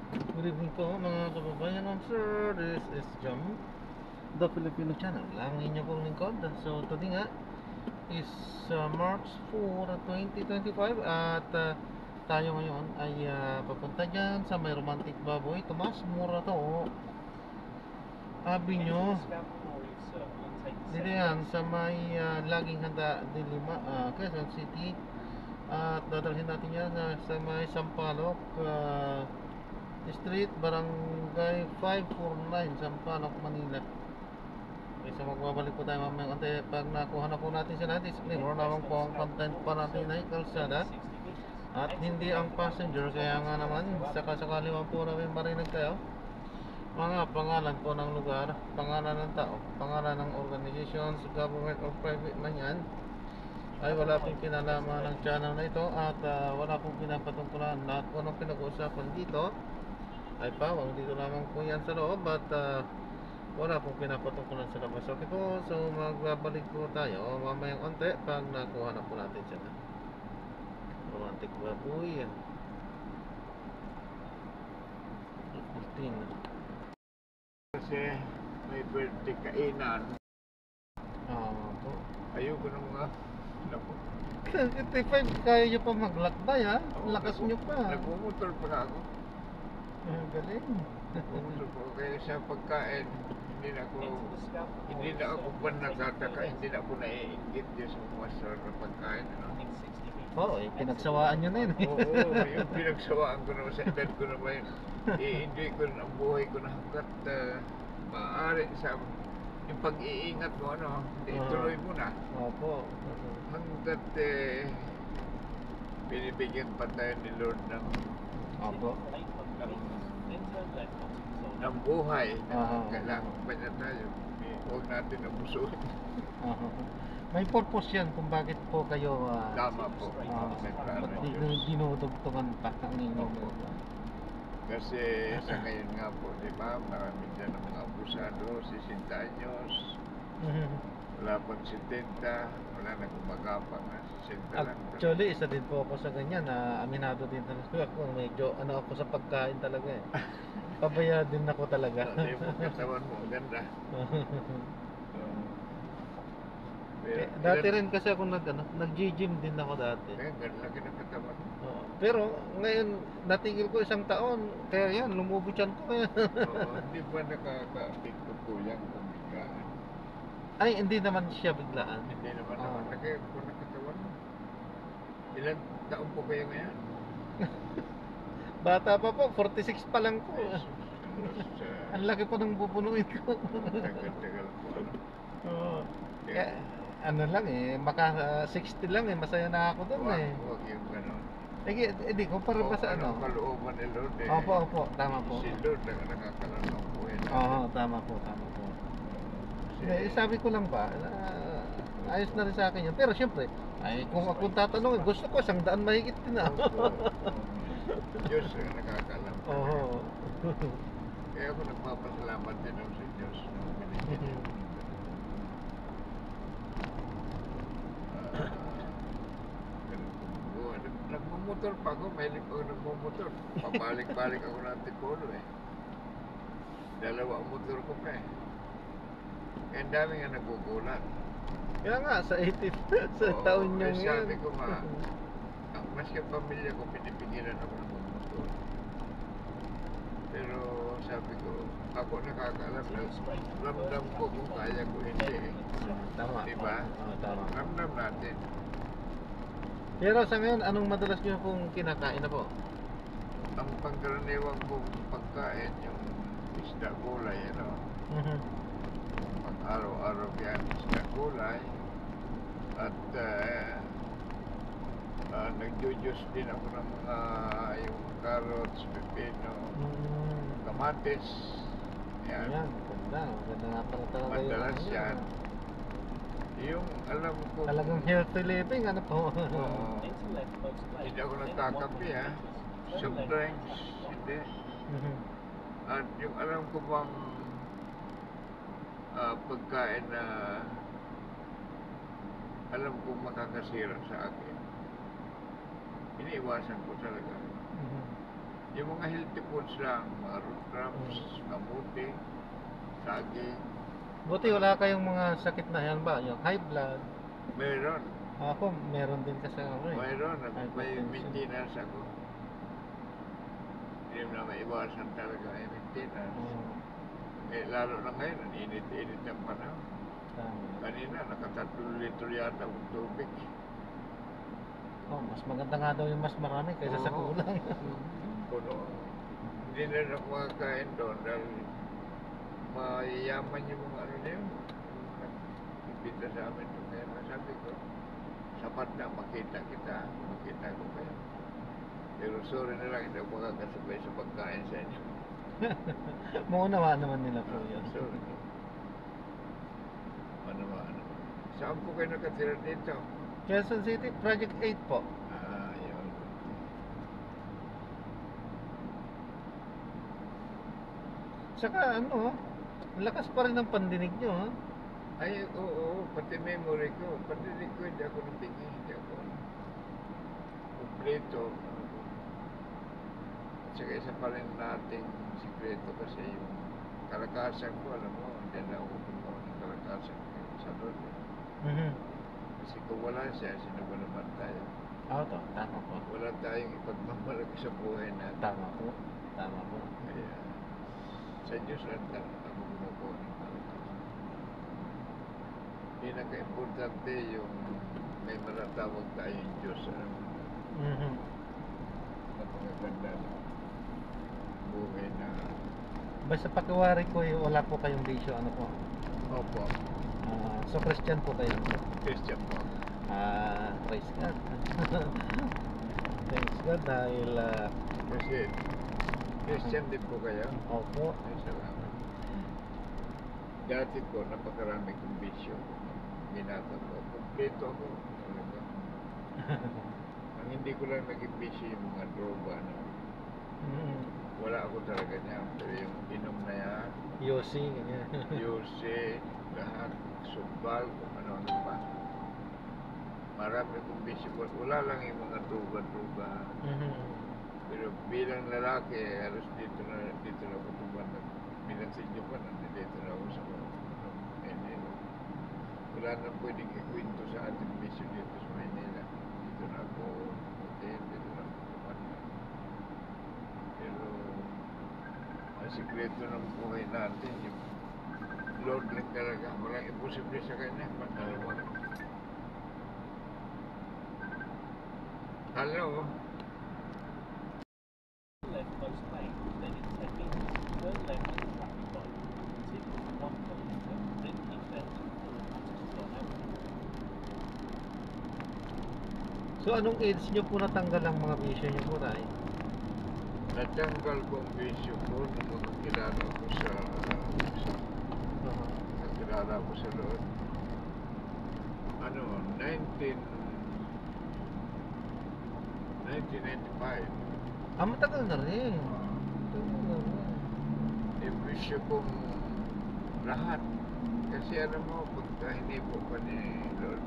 Good evening po mga kababayan ng sir. This is Jam, the Filipino channel. Ang inyo pong lingkod. So today nga is March 4, 2025 at tayo ngayon ay papunta dyan sa may romantic baboy. Tomas, mura to. Avenue. Dito yan sa may laging handa Dilima, Quezon City. At dadalhin natin yan sa may Sampaloc Street, Barangay 549, Sampaloc, Manila. Okay, so magbabalik po tayo mamaya konti. Pag nakuha na po natin sila, disclaimer naman po ang content pa natin ay kalsada at hindi ang passenger. Kaya nga naman, sakasakali man po namin marinig kayo mga pangalan po ng lugar, pangalan ng tao, pangalan ng organizations, government or private man yan, ay wala pong kinalaman ng channel na ito at wala pong pinapatungkulan. Lahat po ng pinag-uusapan dito ay pawang dito lamang po yan sa loob at wala pong pinapatungkulan sa labas. Okay po, so magbabalik po tayo mamayang onte pag nakuha na po natin siya. Romantic baboy 15. Kasi may birthday kainan. Po. Ayoko ng mga naku. 55 kaya nyo pa maglakbay ha? Lakas nyo pa. Nagmumotor pa nga ako. Galing. Nagmumotor pa ako. Kaya sa pagkain, hindi na ako pa nagtataka, hindi na ako naiingit yung sa mga sarap na pagkain. Ano? Oo, pinagsawaan nyo na yun. Oo, yung pinagsawaan ko naman sa edad ko naman yun. I-enjoy ko na ang buhay ko na hanggat maaari sa yung pag-iingat mo, ano, ituloy mo na. Opo. Hanggat binibigyan pa tayo ni Lord ng buhay na kailangan pa niya tayo. Huwag natin abusuhin. May purpose yan kung bakit po kayo Tama po. ba't dinudugtungan pa ang inyong Kasi sa ngayon nga po, di ba, marami dyan ang mga abusado, 60 anyos, wala pang 70, wala na gumagapang na 60 lang. Actually, isa din po ako sa ganyan na aminado din talaga ako. Medyo ako sa pagkain talaga eh. Pabaya din ako talaga. Hindi mo katawan mo, ganda. Dati rin kasi ako nag-gym din ako dati. Ganda laki ng katawan. Pero ngayon, natigil ko isang taon. Kaya yan, lumubo tiyan ko kaya. Hindi ba nakaka-apekto po yan kung biglaan? Ay, hindi naman siya biglaan. Hindi naman laki po ng katawan mo. Ilang taon po kayo ngayon? Bata pa po, 46 pa lang po. Ang laki pa ng bubunuin ko. Tagal-tagal po. Kaya, ano lang maka 60 lang masaya na ako doon Huwag yung gano'n. Hindi, kumpara pa sa ano. Kalooban ni Lord Opo, tama po. Si Lord na nakakalanong po yun. Tama po. Sabi ko lang ba, ayos na rin sa akin yun. Pero syempre, kung akong tatanungin, gusto ko 100 mahigit din na. Diyos ang nakakalam. Kaya ako nagpapasalamat din ako sa Diyos. Nagmumotor pa ako, mahilig ako nagmumotor. Pabalik-balik ako ng Antipolo Dalawa ang motor ko pa Kaya ang dami nga nagugulat. Kaya nga, sa 80 sa taon niya ngayon. Sabi ko nga, ang maski pamilya ko, pinipigilan ako ng motor. Pero sabi ko, ako nakakaalam na ramdam ko kung kaya ko hindi Tama. Diba? Tama. Ramdam natin. Pero sa ngayon, anong madalas nyo pong kinakain na po? Ang pangkaraniwang kong pagkain, yung isda gulay, pag araw-araw yan, isda gulay. At nagjujuice din ako ng mga yung carrots, pepino, kamatis. Yan. Ganda nga pala talaga. Madalas yan. Yung alam ko talagang healthy living, ano po? Hindi ako nagkakape soft drinks, hindi. At yung alam ko bang pagkain na alam ko makakasira sa akin, iniiwasan ko talaga. Yung mga healthy foods lang, mga root crops, kamuti, saging, Buti wala kayong mga sakit na yan ba? Yung high blood. meron. Ako, meron din kasi ako eh. Mayroon, may Hypertension. maintenance ako. Hindi mo na maiwasan talaga may maintenance. Eh, lalo na ngayon, ang init-init ng panahon. Tama. Kanina, naka-3 litro yata ang tubig. Oh, mas maganda nga daw yung mas marami kaysa sa Oo. kulang. Puno. Hindi na rin ako makakain doon dahil mayayaman yung mga ano na yun. Ibita sa amin doon. Kaya nasabi ko, sapat na makita kita, makita ko kayo. Pero sorry na lang, hindi ako makakasabay sa pagkain sa inyo. Maunawaan naman nila po yun. Sorry. Ano. Saan po kayo nakatira dito? Quezon City, Project 8 po. Yun. Tsaka ano, lakas pa rin ng pandinig nyo. Ha? Ay, oo, pati memory ko. Pandinig ko, hindi ako natingin, hindi ako kompleto. At saka isa pa rin nating sikreto kasi yung kalakasan ko, alam mo, hindi na ako kumuha ng kalakasan ko sa doon. Kasi kung wala siya, sino ba naman tayo? To, tama po. Wala tayong ipagmamalaki sa buhay natin. Tama po. Tama po. Kaya, sa Diyos lang talaga ako kumukuha ng kalakasan. Pinaka-importante yung may matatawag tayong Diyos. Napakaganda na buhay na. Basta pakiwari ko, wala po kayong bisyo. Ano po? Opo, So Christian po kayo. Christian po. Praise God. Thanks God dahil Kasi Christian din po kayo. opo. Ay, salamat. Dati po, napakarami kong bisyo. Ginata ko. Kompleto ako. Talaga. Ang hindi ko lang naging bisyo yung mga droga na wala ako talaga niya. Pero yung inom na yan, Yossi, ganyan. Yose, lahat, subbal, kung ano-ano pa. Marami kong bisyo. Wala lang yung mga droga-droga. Pero bilang lalaki, halos dito na ako tumanag. Bilang sa inyo pa, nandito na ako sa Manila. Wala na pwedeng ikwento sa ating bisyo dito sa Manila. Dito na ako hotel, dito na ako tumanag. Pero ang sikreto ng buhay natin, yung Lord lang talaga. Walang imposible sa kanya. Matalawa. Hello? Left close by, then it's heading turn left at the traffic light. Continue 1 kilometer, then keep left for Manchester Avenue. So anong age nyo po natanggal ang mga bisyo nyo po tayo? Natanggal ko ang bisyo ko nung makakilala ko sa nakilala ko sa loob. 1995. Matagal na rin. Matagal na rin. Yung bisyo kong lahat. Kasi alam mo, pagka hindi po pa ni Lord,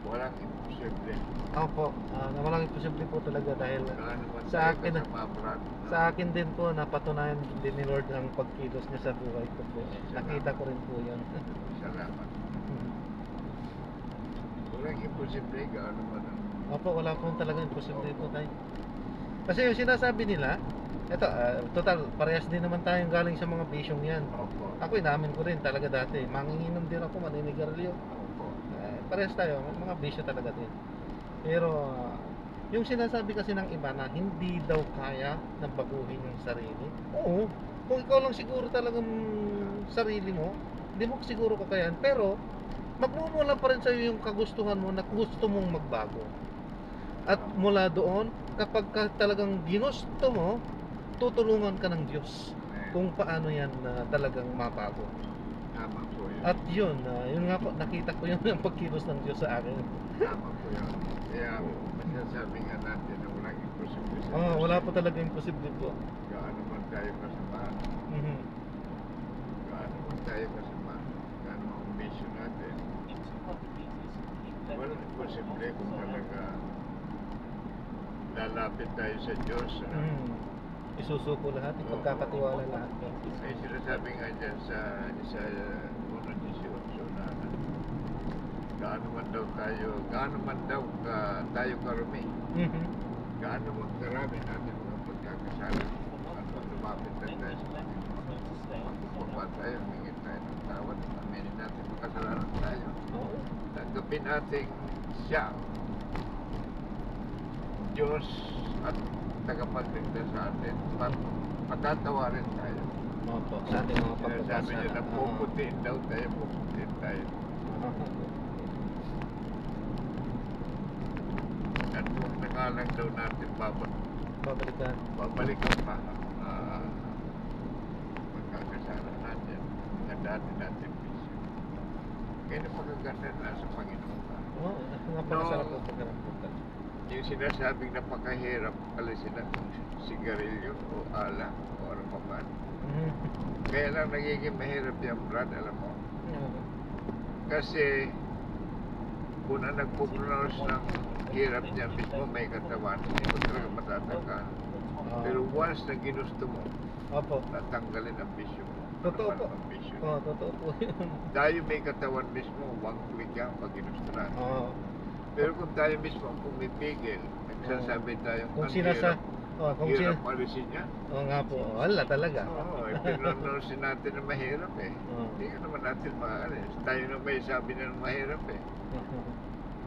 walang imposible. Opo, walang imposible po talaga dahil Gaano man sa tayo akin, kasama, Brad, no? sa akin din po napatunayan din ni Lord ang pagkilos niya sa buhay ko po. Nakita ko rin po yun. Salamat. Walang imposible, gaano man ang Opo, wala po talaga imposible po tayo. Kasi yung sinasabi nila, eto, total, parehas din naman tayong galing sa mga bisyong yan. opo. Ako inamin ko rin talaga dati, manginginom din ako, maninigarilyo. Opo. Parehas tayo, may mga bisyo talaga din. Pero yung sinasabi kasi ng iba na hindi daw kaya na baguhin yung sarili. Oo, kung ikaw lang siguro talagang sarili mo, hindi mo siguro kakayahan. Pero magmumula pa rin sa'yo yung kagustuhan mo na gusto mong magbago. At mula doon, kapag talagang ginusto mo, tutulungan ka ng Diyos kung paano yan talagang mabago. Tama po yun. At yun nga po, nakita ko yun ang pagkilos ng Diyos sa akin. Tama po yun. Kaya masasabi nga natin na walang imposible sa Diyos. Wala po talaga imposible po. Gaano man tayo kasama, gaano man tayo kasama, gaano ang mission natin, In 200 meters, keep left walang for imposible kung Manchester talaga Avenue. lalapit tayo sa Diyos. Isusuko lahat, Oo. ipagkakatiwala lahat. May sinasabi nga dyan sa Isaiah 1:18 na gaano man daw tayo karumi, gaano man karami natin mga pagkakasala, at pag lumapit na tayo sa Panginoon, magpapa tayo, hingit tayo ng tawad, aminin natin makasalanan tayo, Oo. tanggapin natin siya, Diyos at tagapagligtas sa atin, patatawarin tayo. Opo, sa ating mga Sinasabi niya na pagkakasala. puputiin daw tayo, puputiin tayo. At kung nangalang daw natin Babalikan. babalikan pa pagkakasala natin, mga dati natin bisyo. Kaya napakaganda na sa Panginoon ka. Oo, napakasarap po pagkarambutan. Yung sinasabing napakahirap alisin ang sigarilyo o alak o ano pa man. Kaya lang nagiging mahirap yung Brad, alam mo. Kasi kung ang nagpo-pronounce ng hirap niya mismo may katawan, hindi mo talaga matatanggal. Pero once na ginusto mo, Opo. natanggalin ang bisyo mo. Totoo Ano po. man ang bisyo. Oo, totoo po yun. Tayo may katawan mismo, one click yan pag ginusto natin. Oo. Pero kung tayo mismo ang pumipigil, nagsasabi tayo, Kung ang sinasa... hirap, Oo, kung hirap alisin niya. Oo nga po. Wala talaga. Oo, pinononsin natin na mahirap eh. Oo. Hindi ka naman natin maalis. Tayo na may sabi na mahirap eh.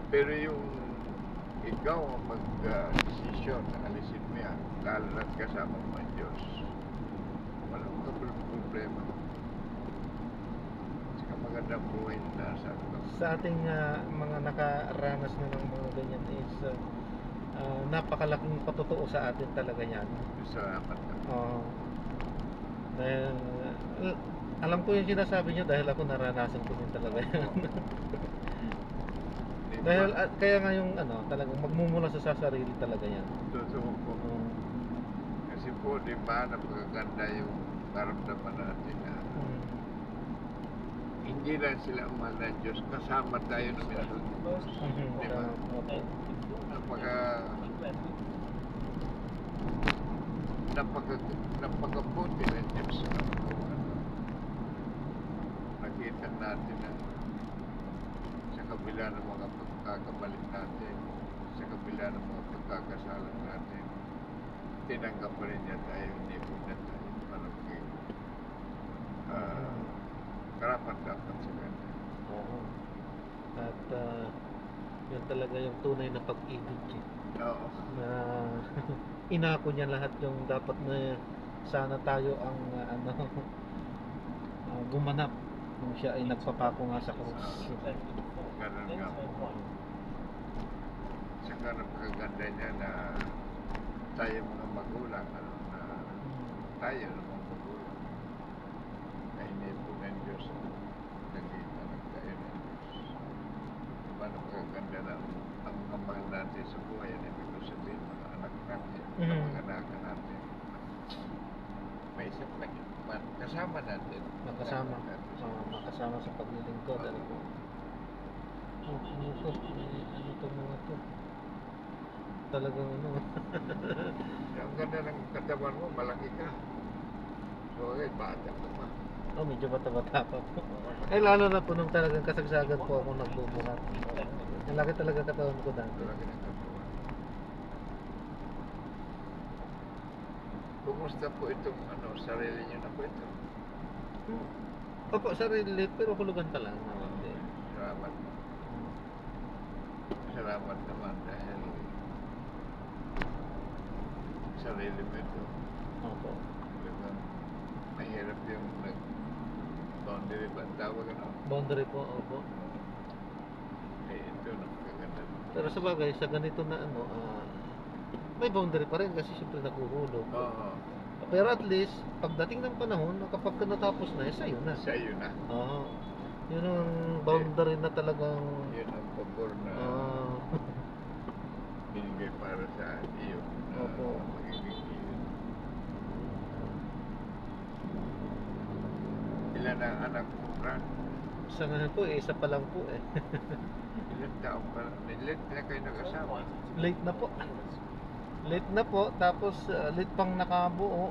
Pero yung ikaw ang mag-desisyon na alisin mo yan, lalo na't kasama mo ang Diyos, walang problema. Saka magandang buhay na nasa atin. Sa ating mga nakaranas na ng mga ganyan is napakalaking patotoo sa atin talaga yan. Salamat na. Oo. Dahil alam ko yung sinasabi niyo dahil ako naranasan ko din talaga yan. Dahil kaya nga yung talagang magmumula sa sarili talaga yan. Totoo po. Kasi po, di ba, napakaganda yung karamdaman natin na hindi lang sila ang mahal ng Diyos, kasama tayo na minahal ng Diyos. Di ba? Napakabuti ng Diyos. Nakita natin na sa kabila ng mga pagkakabalik natin, sa kabila ng mga pagkakasala natin, tinanggap pa rin niya tayo, hindi po na tayo malaging karapat-dapat sa kanya. Oo. At yun talaga yung tunay na pag-ibig niya. Oo. Na inako niya lahat yung dapat na sana tayo ang gumanap kung siya ay nagpapako nga sa krus. Ganun nga po. Saka napakaganda niya na tayo mga magulang, na tayo mga magulang, na hindi po ng Diyos naging anak tayo ng Diyos. Diba napakaganda na ang mahal natin sa buhay, yan ibig ko sabihin, mga anak natin, mga anak natin, may isang kasama natin. Makasama. Makasama sa paglilingkod. Ano po? Ano to mga to? Talagang Ang ganda ng katawan mo, malaki ka. So, bata ka pa. medyo bata-bata pa po. Lalo na po nung talagang kasagsagan po ako nagbubuhat. Ang laki talaga katawan ko dati. Malaki ng katawan. Kumusta po itong sarili niyo na po ito? Opo, sarili, pero hulugan pa lang. Salamat. Salamat naman dahil sarili mo ito. Opo. Talagang mahirap yung boundary ba? Ang tawag Boundary po, opo. Ito, napakaganda. Pero sa bagay, sa ganito na may boundary pa rin kasi siyempre naguhulog. Oo. Pero at least, pagdating ng panahon, kapag natapos na, sa'yo na. Sa'yo na. Oo. Yun ang boundary na talagang... Yun ang pabor na binigay para sa iyo. Opo. Magiging iyo. Ilan ang anak mo, Brad? Sa ngayon po, isa pa lang po eh. Ilan taong pa? Ilan na kayo nag-asawa? Late na po. Late na po, tapos late pang nakabuo.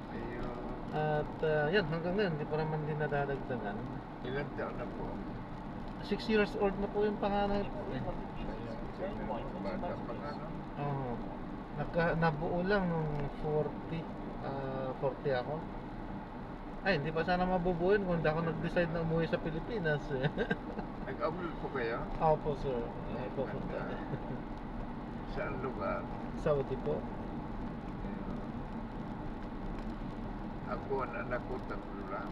Ayun. At yan, hanggang ngayon, hindi pa naman din nadadagdagan. Ilan taon na po? 6 years old na po yung panganay po eh. Tingnan mo, bata pa nga, no? Oo. Nabuo lang nung 40 ako. Ay, hindi pa sana mabubuin kung hindi ako nag-decide na umuwi sa Pilipinas eh. Nag-abroad po kayo? Opo sir. Opo po. Saan lugar? Saudi po. Ayun. Ako, ang anak ko, 3 lang.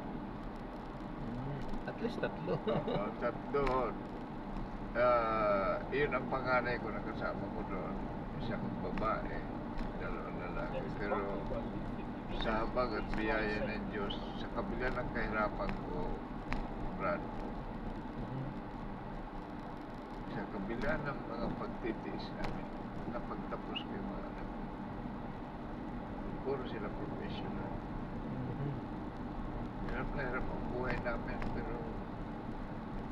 At least 3. Oh, 3. Yun ang panganay ko na kasama ko doon. Isang babae, 2 lalaki. Pero sa habag at biyaya ng Diyos, sa kabila ng kahirapan ko, Brad, sa kabila ng mga pagtitiis namin, napagtapos ko yung mga anak ko. Puro sila professional. Hirap na hirap ang buhay namin, pero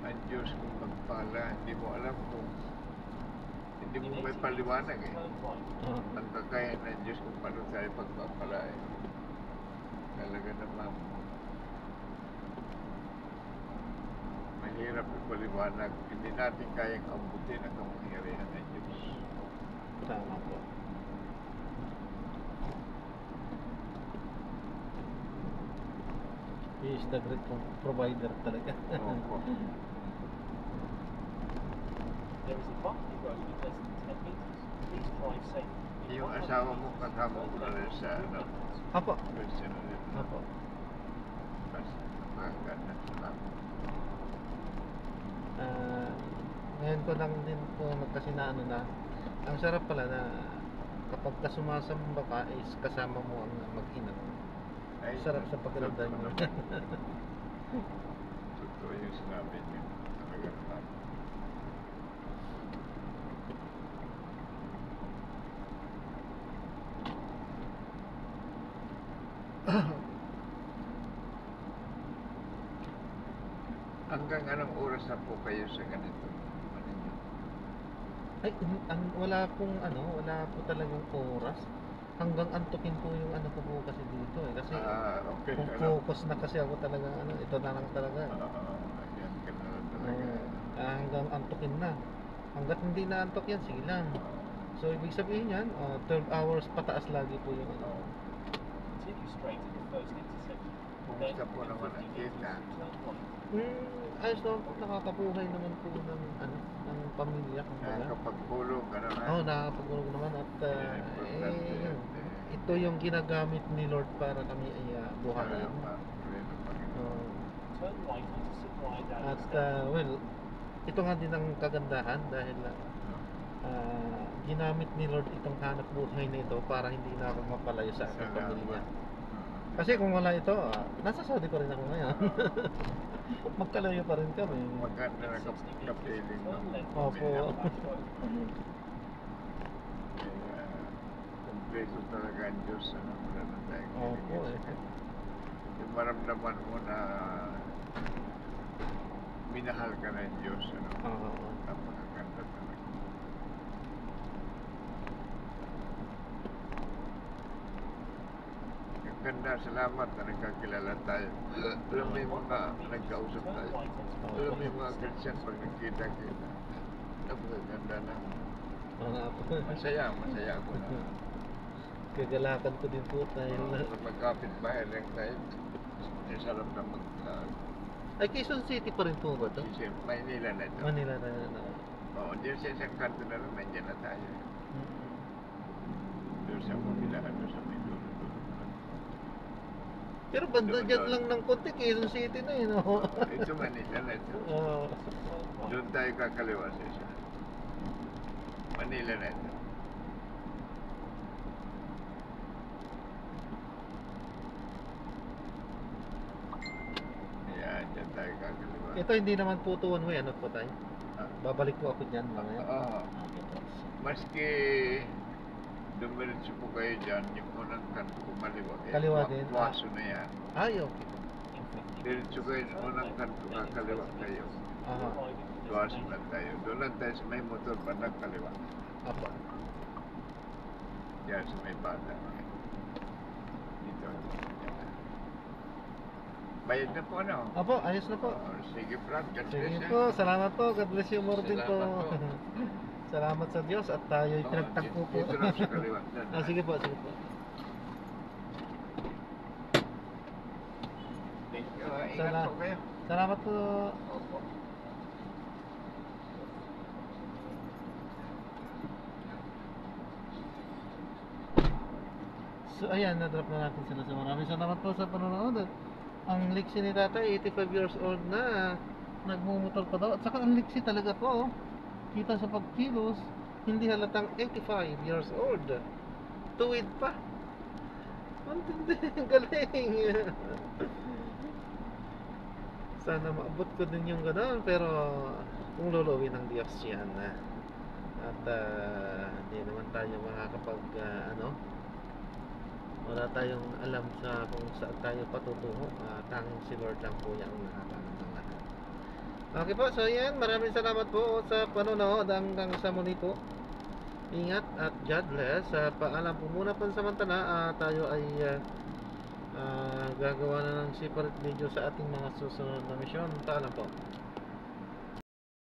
ang Diyos kung magpala, hindi mo alam kung hindi mo may paliwanag eh. Ang kakayahan ng Diyos kung paano tayo pagpapalain. Talaga naman, mahirap ipaliwanag. Hindi natin kayang abutin ang kapangyarihan ng Diyos. Tama po. He is the great provider talaga. Opo. There is a bumpy road in less than 10 meters. Please drive safely. Yung asawa mo kasama ko na rin sa ano, Apo. Christian na rin. Apo. Basta napakaganda. Salamat. Ngayon ko lang din po kasi na ano na ang sarap pala na kapag ka sumasamba ka is kasama mo ang mag-ina. Ay, Sarap sa pakiramdam mo. Totoo yung sinabi niyo. Talaga naman. Hanggang anong oras na po kayo sa ganito? Ano niyo? Ay, wala pong wala po talagang oras. Hanggang antukin po yung ano ko po kasi dito eh. Kasi Okay. kung focus na kasi ako talaga ito na lang talaga. Ayan ka na lang talaga. Hanggang antukin na. Hanggat hindi na antok yan, sige lang. So, ibig sabihin yan, 12 hours pataas lagi po yung ano. Continue straight at the first intersection. Kumusta po naman ang kita? Ayos naman po, nakakabuhay naman po ng pamilya. Nakakapagpulong ka naman. Oo, nakakapagulog naman at Importante yun. yan. Ito yung ginagamit ni Lord para kami ay buhayin. Oo. Turn right onto Supply down At the stairs. well, ito nga din ang kagandahan dahil ginamit ni Lord itong hanap buhay na ito para hindi na ako mapalayo sa aking pamilya. Kasi kung wala ito, nasa Saudi pa rin ako ngayon. Magkalayo pa rin kami. Maganda na kapiling ng Opo. pamilya mo. Kompleto talaga ang Diyos. Wala na tayong Opo eh. yung maramdaman mo na minahal ka ng Diyos. Oo. Napakaganda talaga. Ang ganda, salamat na nagkakilala tayo. Alam mo yung mga nagkausap Turn tayo. right onto Alam mo yung mga Christian pag nagkita-kita. Napakaganda na. Masaya ako na. Kagalakan ko din po dahil Pag magkapit bahay lang tayo, may sarap na ay Quezon City pa rin po ba ito? Maynila na ito. Manila na. Oo, diyan sa isang kanto na lang, nandiyan na tayo. Doon sa Mabilaan, doon sa Mindoro. Pero banda dyan lang ng konti, Quezon City na yun. Ito Manila na ito. Oo. Doon tayo kakaliwa sa isa. Manila na ito. Ayan, dyan tayo kakaliwa. Ito hindi naman po to one way, ano po tayo? Ah. Babalik po ako dyan mamaya. Oo. Maski dumiretso po kayo dyan, yung unang kanto kumaliwa. Kaliwa din. Waso na yan. Ay, okay. Diretso kayo, unang kanto kakaliwa kayo. Aha. Waso na tayo. Doon lang tayo sa may motor pa nagkaliwa. Apa. Diyan sa may bata. Dito. Bayad na po, ano? Opo, ayos na po. Oh, sige, Frank. God Sige bless, po, salamat po. God bless you more din po. Salamat po. Salamat sa Diyos at tayo'y pinagtagpo po. Dito lang sa kaliwa. Sige po, sige po. Thank you. Ingat po kayo. Salamat po. Opo. So ayan, na-drop na natin sila sa maraming salamat po sa panonood. Ang liksi ni tatay, 85 years old na, nagmumotor pa daw. At saka ang liksi talaga po, kita sa pagkilos, hindi halatang 85 years old. Tuwid pa. Ang tindi, galing. Sana maabot ko din yung gano'n, pero kung luluwin ng Diyos yan. At hindi naman tayo makakapag, wala tayong alam sa kung saan tayo patutungo. Tanging si Lord lang po yung nakakalam ng lahat. Okay po, so yan, maraming salamat po sa panonood hanggang sa muli po. Ingat at God bless. Paalam po muna pansamantala, tayo ay gagawa na ng separate video sa ating mga susunod na misyon. Paalam po.